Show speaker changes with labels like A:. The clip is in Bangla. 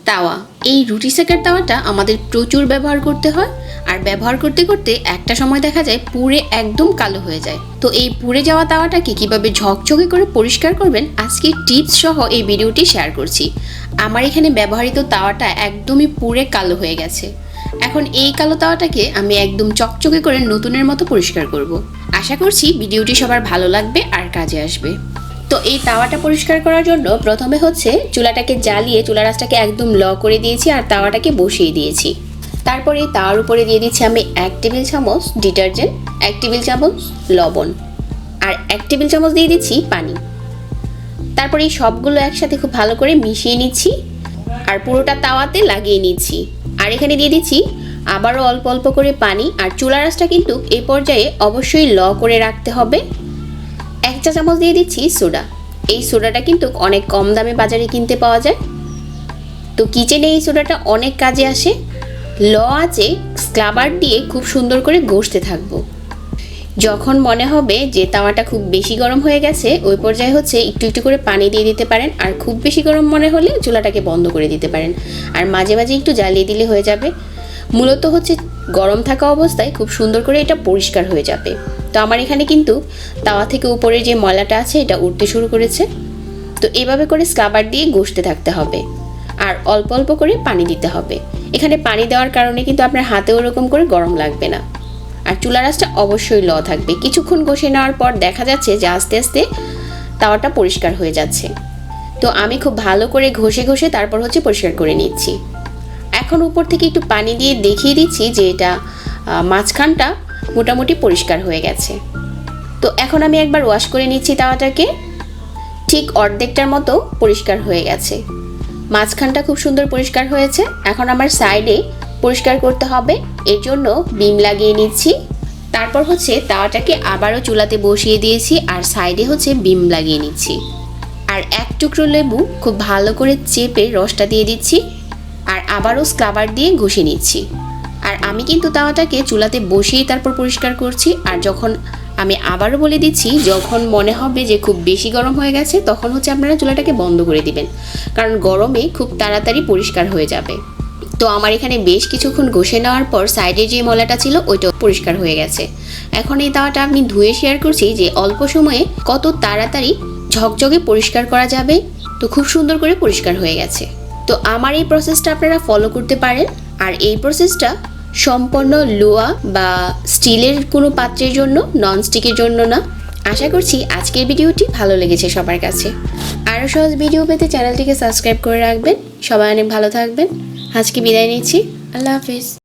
A: তাওয়া। এই রুটি সেকার তাওয়াটা আমাদের প্রচুর ব্যবহার করতে হয়, আর ব্যবহার করতে করতে একটা সময় দেখা যায় পুড়ে একদম কালো হয়ে যায়। তো এই পুড়ে যাওয়া তাওয়াটাকে কীভাবে ঝকঝকে করে পরিষ্কার করবেন আজকে টিপস সহ এই ভিডিওটি শেয়ার করছি। আমার এখানে ব্যবহৃত তাওয়াটা একদমই পুড়ে কালো হয়ে গেছে। এখন এই কালো তাওয়াটাকে আমি একদম চকচকে করে নতুনের মতো পরিষ্কার করব। আশা করছি ভিডিওটি সবার ভালো লাগবে আর কাজে আসবে। তো এই তাওয়াটা পরিষ্কার করার জন্য প্রথমে হচ্ছে চুলাটাকে জ্বালিয়ে চুলার আঁচটাকে একদম ল করে দিয়েছি আর তাওয়াটাকে বসিয়ে দিয়েছি। তারপরে এই তাওয়ার উপরে দিয়ে দিচ্ছি আমি 1 টেবিল চামচ ডিটারজেন্ট, 1 টেবিল চামচ লবণ আর 1 টেবিল চামচ দিয়ে দিচ্ছি পানি। তারপরে এই সবগুলো একসাথে খুব ভালো করে মিশিয়ে নিচ্ছি আর পুরোটা তাওয়াতে লাগিয়ে নিচ্ছি। আর এখানে দিয়ে দিচ্ছি আবারও অল্প অল্প করে পানি। আর চুলার আঁচটা কিন্তু এই পর্যায়ে অবশ্যই ল করে রাখতে হবে। 1 চা চামচ দিয়ে দিচ্ছি সোডা। এই সোডাটা কিন্তু অনেক কম দামে বাজারে কিনতে পাওয়া যায়। তো কিচেনে এই সোডাটা অনেক কাজে আসে। ল আঁচে স্ক্রাবার দিয়ে খুব সুন্দর করে ঘষতে থাকবো। যখন মনে হবে যে তাওয়াটা খুব বেশি গরম হয়ে গেছে ওই পর্যায়ে হচ্ছে একটু একটু করে পানি দিয়ে দিতে পারেন। আর খুব বেশি গরম মনে হলে চুলাটাকে বন্ধ করে দিতে পারেন। আর মাঝে মাঝে একটু জ্বালিয়ে দিলে হয়ে যাবে। মূলত হচ্ছে গরম থাকা অবস্থায় খুব সুন্দর করে এটা পরিষ্কার হয়ে যাবে। তো আমার এখানে কিন্তু তাওয়া থেকে উপরে যে ময়লাটা আছে এটা উঠতে শুরু করেছে। তো এভাবে করে স্ক্রাবার দিয়ে ঘষতে থাকতে হবে আর অল্প অল্প করে পানি দিতে হবে। এখানে পানি দেওয়ার কারণে কিন্তু আপনার হাতে ওরকম করে গরম লাগবে না। আর চুলার আঁচটা অবশ্যই ল থাকবে। কিছুক্ষণ ঘষে নেওয়ার পর দেখা যাচ্ছে যে আস্তে আস্তে তাওয়াটা পরিষ্কার হয়ে যাচ্ছে। তো আমি খুব ভালো করে ঘষে ঘষে তারপর হচ্ছে পরিষ্কার করে নিচ্ছি। এখন উপর থেকে একটু পানি দিয়ে দেখিয়ে দিচ্ছি যে এটা মাঝখানটা মোটামুটি পরিষ্কার হয়ে গেছে। তো এখন আমি একবার ওয়াশ করে নিচ্ছি তাওয়াটাকে। ঠিক অর্ধেকটার মতো পরিষ্কার হয়ে গেছে। মাঝখানটা খুব সুন্দর পরিষ্কার হয়েছে। এখন আমার সাইডে পরিষ্কার করতে হবে, এর জন্য বিম লাগিয়ে নিচ্ছি। তারপর হচ্ছে তাওয়াটাকে আবারও চুলাতে বসিয়ে দিয়েছি আর সাইডে হচ্ছে বিম লাগিয়ে নিচ্ছি। আর 1 টুকরো লেবু খুব ভালো করে চেপে রসটা দিয়ে দিচ্ছি আর আবারও স্ক্রাবার দিয়ে ঘষে নিচ্ছি। আর আমি কিন্তু তাওয়াটাকে চুলাতে বসিয়েই তারপর পরিষ্কার করছি। আর যখন আমি আবারও বলে দিচ্ছি, যখন মনে হবে যে খুব বেশি গরম হয়ে গেছে তখন হচ্ছে আপনারা চুলাটাকে বন্ধ করে দিবেন, কারণ গরমে খুব তাড়াতাড়ি পরিষ্কার হয়ে যাবে। তো আমার এখানে বেশ কিছুক্ষণ ঘষে নেওয়ার পর সাইডে যে ময়লাটা ছিল ওইটা পরিষ্কার হয়ে গেছে। এখন এই তাওয়াটা আমি ধুয়ে শেয়ার করছি যে অল্প সময়ে কত তাড়াতাড়ি ঝকঝকে পরিষ্কার করা যাবে। তো খুব সুন্দর করে পরিষ্কার হয়ে গেছে। তো আমার এই প্রসেসটা আপনারা ফলো করতে পারেন। আর এই প্রসেসটা সম্পূর্ণ লোহা বা স্টিলের কোনো পাত্রের জন্য, ননস্টিকের জন্য না। আশা করছি আজকের ভিডিওটি ভালো লেগেছে সবার কাছে। আরও সহজ ভিডিও পেতে চ্যানেলটিকে সাবস্ক্রাইব করে রাখবেন। সবাই অনেক ভালো থাকবেন। আজকে বিদায় নিচ্ছি। আল্লাহ হাফিজ।